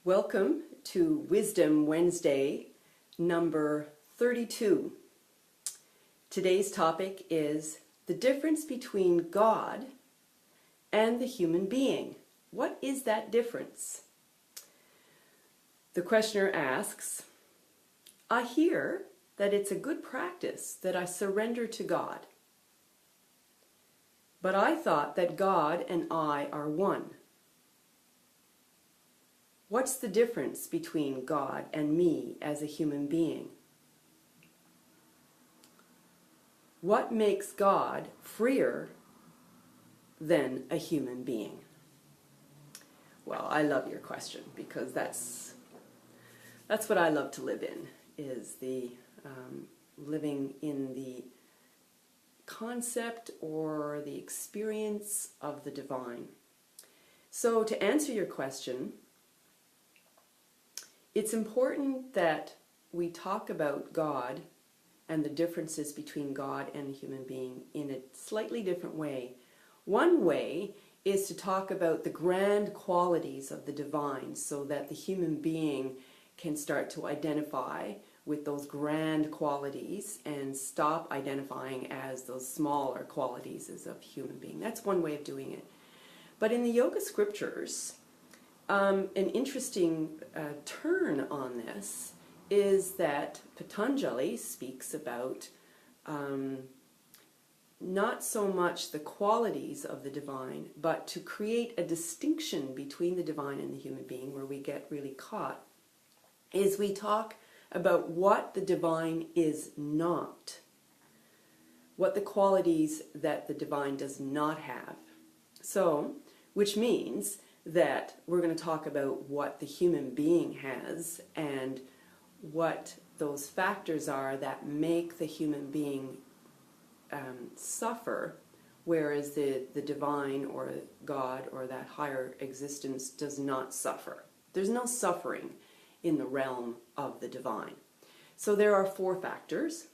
Welcome to Wisdom Wednesday, number 32. Today's topic is the difference between God and the human being. What is that difference? The questioner asks, I hear that it's a good practice that I surrender to God. But I thought that God and I are one. What's the difference between God and me as a human being? What makes God freer than a human being? Well, I love your question because that's what I love to live in, is the living in the concept or the experience of the divine. So to answer your question, it's important that we talk about God and the differences between God and a human being in a slightly different way. One way is to talk about the grand qualities of the divine so that the human being can start to identify with those grand qualities and stop identifying as those smaller qualities as a human being. That's one way of doing it. But in the yoga scriptures, an interesting turn on this is that Patanjali speaks about not so much the qualities of the divine, but to create a distinction between the divine and the human being, where we get really caught, is we talk about what the divine is not, what the qualities that the divine does not have. So, which means that we're going to talk about what the human being has and what those factors are that make the human being suffer, whereas the divine or God or that higher existence does not suffer. There's no suffering in the realm of the divine. So there are 4 factors,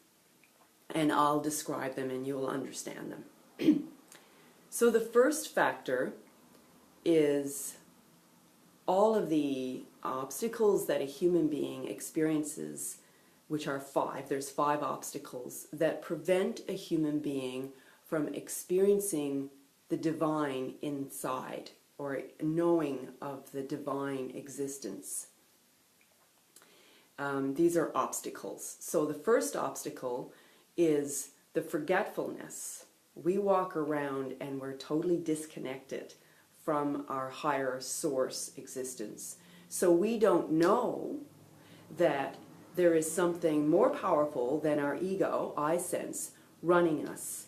and I'll describe them and you'll understand them. So the first factor is all of the obstacles that a human being experiences, which are 5. There's 5 obstacles that prevent a human being from experiencing the divine inside or knowing of the divine existence. These are obstacles. So the first obstacle is the forgetfulness. We walk around and we're totally disconnected from our higher source existence. So we don't know that there is something more powerful than our ego, I sense, running us.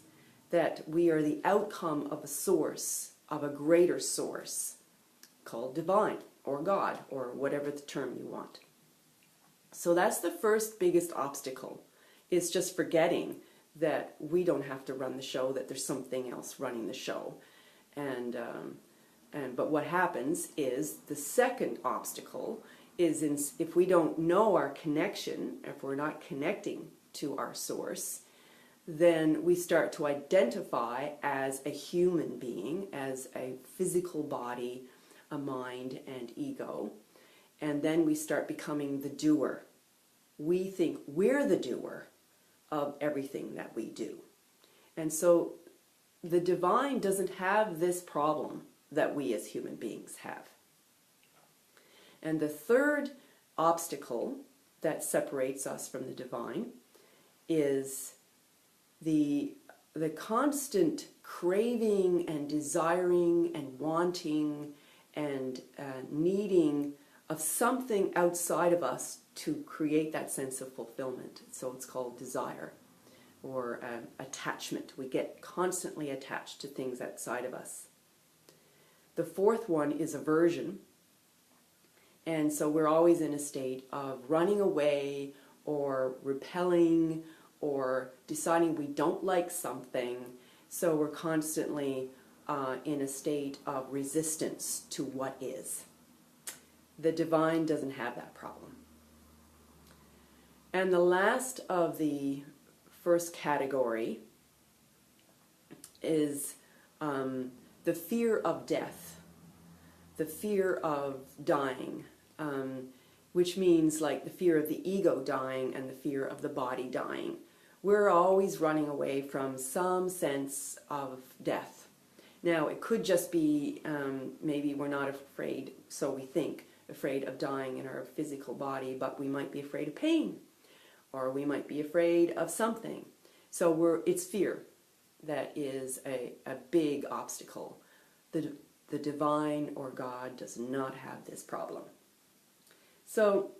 That we are the outcome of a source, of a greater source, called divine, or God, or whatever the term you want. So that's the first biggest obstacle, is just forgetting that we don't have to run the show, that there's something else running the show. But what happens is the second obstacle is if we don't know our connection, if we're not connecting to our source, then we start to identify as a human being, as a physical body, a mind and ego. And then we start becoming the doer. We think we're the doer of everything that we do. And so the divine doesn't have this problem that we as human beings have. And the third obstacle that separates us from the divine is the constant craving and desiring and wanting and needing of something outside of us to create that sense of fulfillment. So it's called desire or attachment. We get constantly attached to things outside of us. The fourth one is aversion. And so we're always in a state of running away or repelling or deciding we don't like something. So we're constantly in a state of resistance to what is. The divine doesn't have that problem. And the last of the first category is the fear of death, the fear of dying, which means like the fear of the ego dying and the fear of the body dying. We're always running away from some sense of death. Now, it could just be maybe we're not afraid, so we think, afraid of dying in our physical body, but we might be afraid of pain, or we might be afraid of something. So it's fear that is a big obstacle. The divine or God does not have this problem. So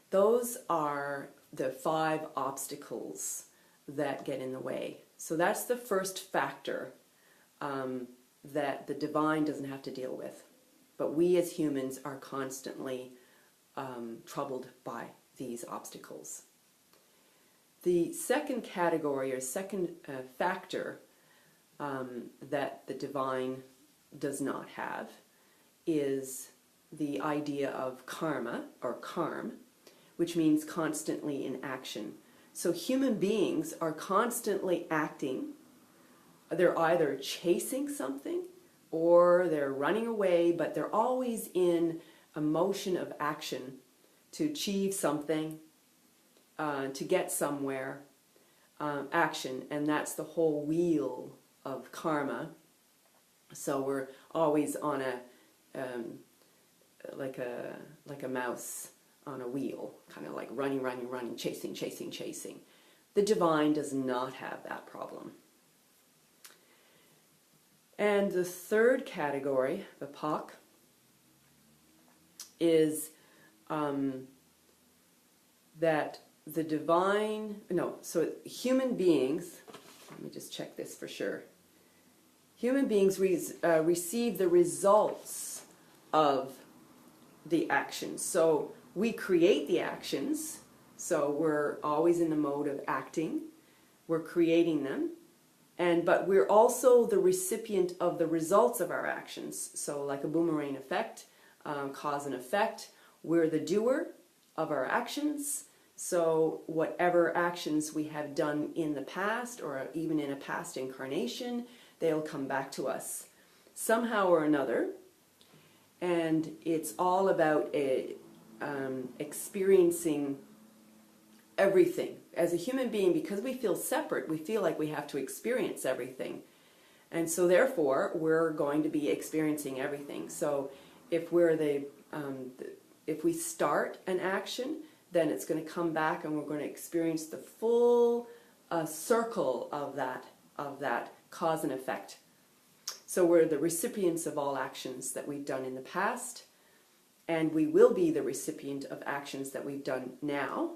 those are the 5 obstacles that get in the way. So that's the first factor that the divine doesn't have to deal with. But we as humans are constantly troubled by these obstacles. The second category or second factor that the divine does not have is the idea of karma or karm, which means constantly in action. So human beings are constantly acting. They're either chasing something or they're running away, but they're always in a motion of action to achieve something, to get somewhere, action, and that's the whole wheel of karma. So we're always on like a mouse on a wheel, kind of like running, chasing. The divine does not have that problem. And the third category, vipak, is that the divine, so human beings, let me just check this for sure. Human beings receive the results of the actions. So we create the actions, so we're always in the mode of acting. We're creating them. But we're also the recipient of the results of our actions. So like a boomerang effect, cause and effect. We're the doer of our actions. So whatever actions we have done in the past or even in a past incarnation, they'll come back to us somehow or another. And it's all about experiencing everything. As a human being, because we feel separate, we feel like we have to experience everything. And so therefore, we're going to be experiencing everything. So if if we start an action, then it's going to come back and we're going to experience the full circle of that cause and effect. So we're the recipients of all actions that we've done in the past, and we will be the recipient of actions that we've done now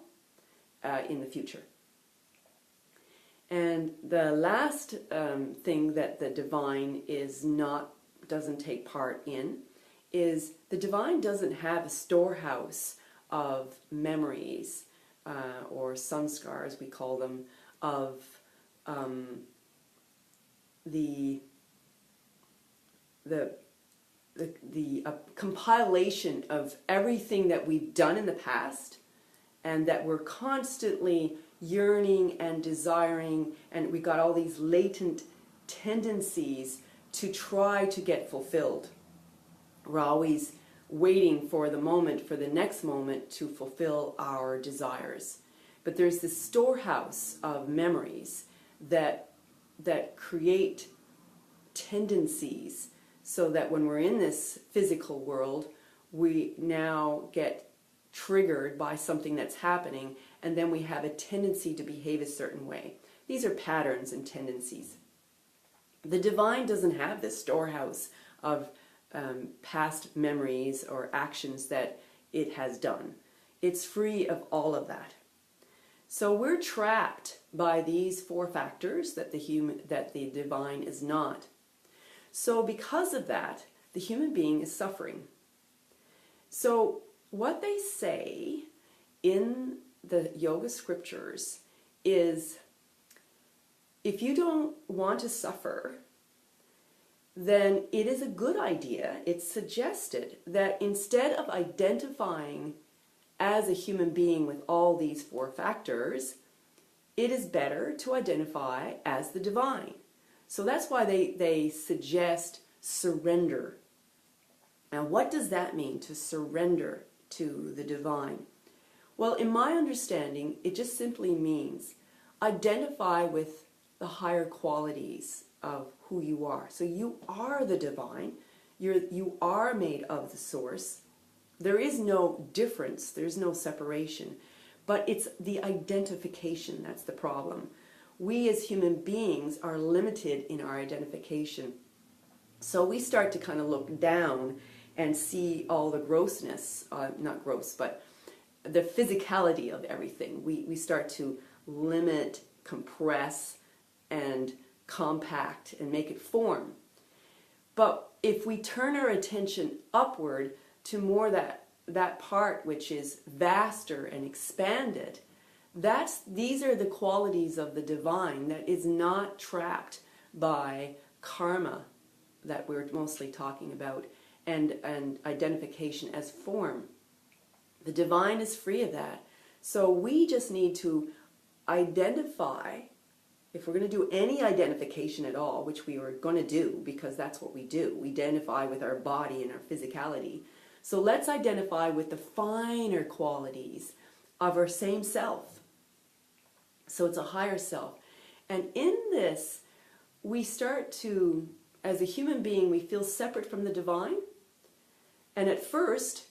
in the future. And the last thing that the divine doesn't take part in is the divine doesn't have a storehouse of memories or sanskars, we call them, of the compilation of everything that we've done in the past and that we're constantly yearning and desiring, and we got all these latent tendencies to try to get fulfilled. We're always waiting for the next moment to fulfill our desires. But there's this storehouse of memories that create tendencies so that when we're in this physical world, we now get triggered by something that's happening, and then we have a tendency to behave a certain way. These are patterns and tendencies. The divine doesn't have this storehouse of past memories or actions that it has done. It's free of all of that. So we're trapped by these 4 factors that the divine is not. So because of that, the human being is suffering. So what they say in the yoga scriptures is, if you don't want to suffer, then it is a good idea, it's suggested, that instead of identifying as a human being with all these 4 factors, it is better to identify as the divine. So that's why they suggest surrender. And what does that mean, to surrender to the divine? Well, in my understanding, it just simply means identify with the higher qualities of who you are. So you are the divine. You are made of the source. There is no difference. There's no separation. But it's the identification that's the problem. We as human beings are limited in our identification. So we start to kind of look down and see all the grossness, not gross, but the physicality of everything. We start to limit, compress, and compact and make it form. But if we turn our attention upward to more that part which is vaster and expanded, these are the qualities of the divine that is not trapped by karma that we're mostly talking about, and identification as form. The divine is free of that. So we just need to identify, if we're going to do any identification at all, which we are going to do because that's what we do, we identify with our body and our physicality. So let's identify with the finer qualities of our same self. So it's a higher self. And in this, we start to, as a human being, we feel separate from the divine. And at first,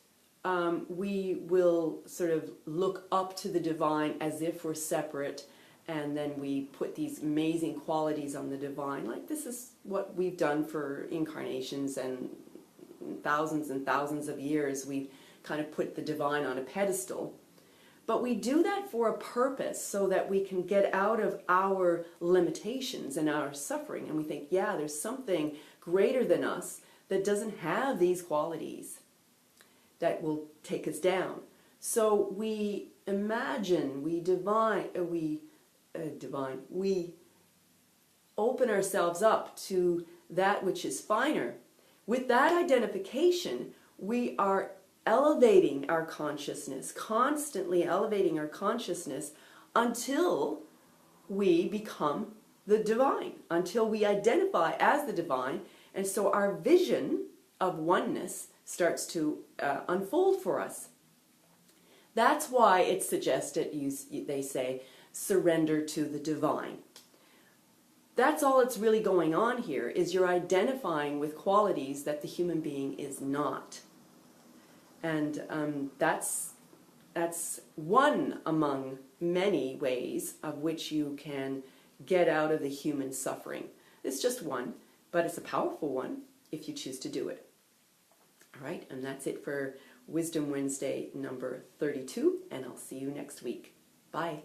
we will sort of look up to the divine as if we're separate, and then we put these amazing qualities on the divine. Like, this is what we've done for incarnations and thousands of years. We kind of put the divine on a pedestal. But we do that for a purpose, so that we can get out of our limitations and our suffering. And we think, yeah, there's something greater than us that doesn't have these qualities that will take us down. So we imagine, we open ourselves up to that which is finer. With that identification, we are elevating our consciousness, constantly elevating our consciousness until we become the divine, until we identify as the divine. And so our vision of oneness starts to unfold for us. That's why it's suggested, they say, surrender to the divine. That's all that's really going on here, is you're identifying with qualities that the human being is not. And that's one among many ways of which you can get out of the human suffering. It's just one, but it's a powerful one if you choose to do it. All right, and that's it for Wisdom Wednesday number 32, and I'll see you next week. Bye.